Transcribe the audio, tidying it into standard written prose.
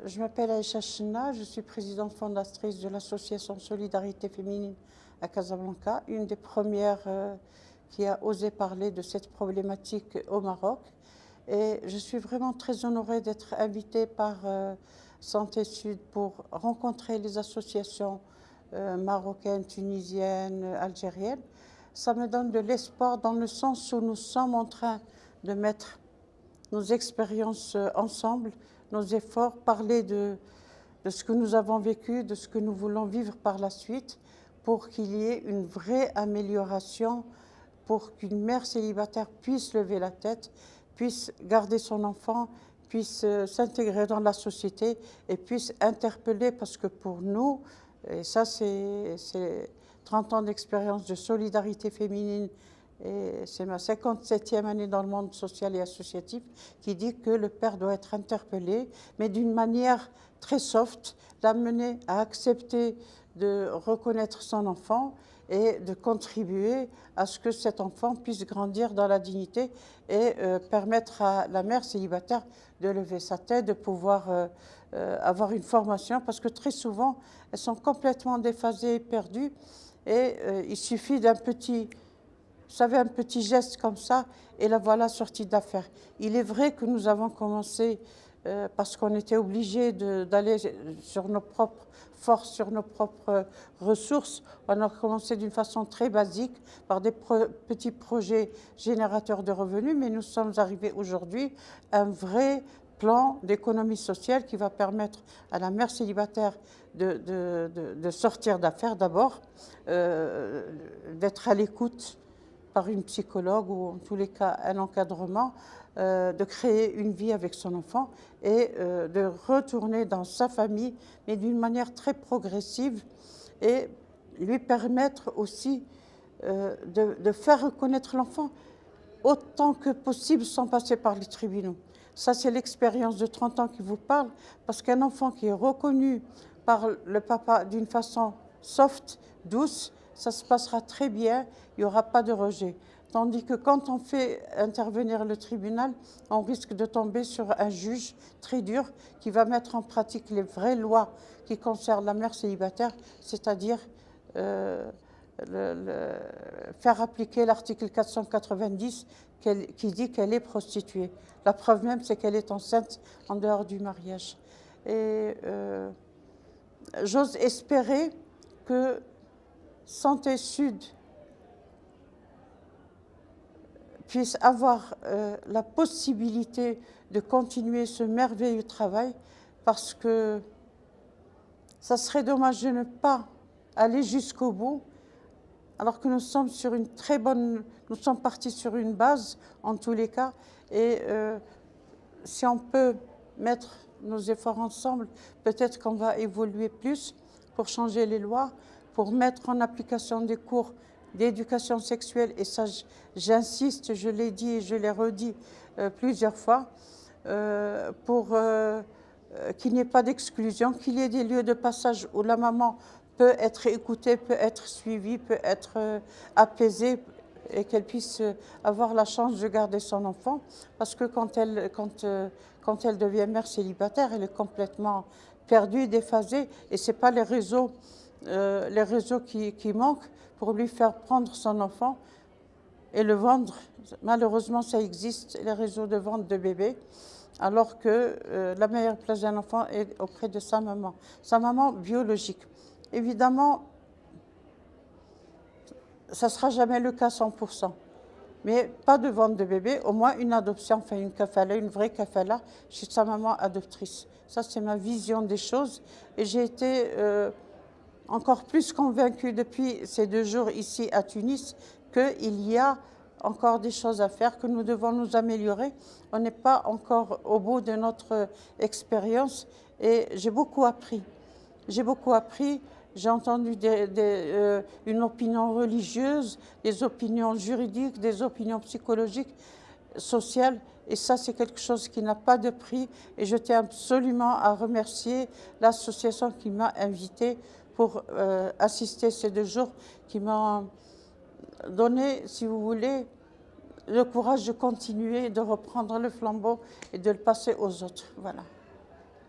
Je m'appelle Aïcha Chenna, je suis présidente fondatrice de l'association Solidarité féminine à Casablanca, une des premières qui a osé parler de cette problématique au Maroc. Et je suis vraiment très honorée d'être invitée par Santé Sud pour rencontrer les associations marocaines, tunisiennes, algériennes. Ça me donne de l'espoir dans le sens où nous sommes en train de mettre nos expériences ensemble, nos efforts, parler de ce que nous avons vécu, de ce que nous voulons vivre par la suite, pour qu'il y ait une vraie amélioration, pour qu'une mère célibataire puisse lever la tête, puisse garder son enfant, puisse s'intégrer dans la société et puisse interpeller, parce que pour nous, et ça c'est 30 ans d'expérience de solidarité féminine, et c'est ma 57e année dans le monde social et associatif, qui dit que le père doit être interpellé, mais d'une manière très soft, l'amener à accepter de reconnaître son enfant et de contribuer à ce que cet enfant puisse grandir dans la dignité et permettre à la mère célibataire de lever sa tête, de pouvoir avoir une formation, parce que très souvent, elles sont complètement déphasées et perdues, et il suffit d'un petit... Vous savez, un petit geste comme ça, et la voilà sortie d'affaires. Il est vrai que nous avons commencé parce qu'on était obligés d'aller sur nos propres forces, sur nos propres ressources. On a commencé d'une façon très basique, par des petits projets générateurs de revenus, mais nous sommes arrivés aujourd'hui à un vrai plan d'économie sociale qui va permettre à la mère célibataire de sortir d'affaires d'abord, d'être à l'écoute par une psychologue ou en tous les cas un encadrement, de créer une vie avec son enfant et de retourner dans sa famille, mais d'une manière très progressive, et lui permettre aussi de faire reconnaître l'enfant autant que possible sans passer par les tribunaux. Ça, c'est l'expérience de 30 ans qui vous parle, parce qu'un enfant qui est reconnu par le papa d'une façon soft, douce, ça se passera très bien, il n'y aura pas de rejet. Tandis que quand on fait intervenir le tribunal, on risque de tomber sur un juge très dur qui va mettre en pratique les vraies lois qui concernent la mère célibataire, c'est-à-dire faire appliquer l'article 490 qui dit qu'elle est prostituée. La preuve même, c'est qu'elle est enceinte en dehors du mariage. Et j'ose espérer que Santé Sud puisse avoir la possibilité de continuer ce merveilleux travail, parce que ça serait dommage de ne pas aller jusqu'au bout, alors que nous sommes sur une très bonne, nous sommes partis sur une base en tous les cas, et si on peut mettre nos efforts ensemble, peut-être qu'on va évoluer plus pour changer les lois, pour mettre en application des cours d'éducation sexuelle, et ça j'insiste, je l'ai dit et je l'ai redit plusieurs fois, pour qu'il n'y ait pas d'exclusion, qu'il y ait des lieux de passage où la maman peut être écoutée, peut être suivie, peut être apaisée, et qu'elle puisse avoir la chance de garder son enfant, parce que quand elle devient mère célibataire, elle est complètement perdue, déphasée, et ce n'est pas les réseaux qui manquent pour lui faire prendre son enfant et le vendre. Malheureusement, ça existe, les réseaux de vente de bébés, alors que la meilleure place d'un enfant est auprès de sa maman biologique. Évidemment, ça ne sera jamais le cas 100%, mais pas de vente de bébé, au moins une adoption, enfin une kafala, une vraie kafala chez sa maman adoptrice. Ça, c'est ma vision des choses, et j'ai été encore plus convaincue depuis ces 2 jours ici à Tunis qu'il y a encore des choses à faire, que nous devons nous améliorer. On n'est pas encore au bout de notre expérience, et j'ai beaucoup appris. J'ai beaucoup appris. J'ai entendu une opinion religieuse, des opinions juridiques, des opinions psychologiques, sociales, et ça, c'est quelque chose qui n'a pas de prix. Et je tiens absolument à remercier l'association qui m'a invitée pour assister ces 2 jours, qui m'ont donné, si vous voulez, le courage de continuer, de reprendre le flambeau et de le passer aux autres. Voilà.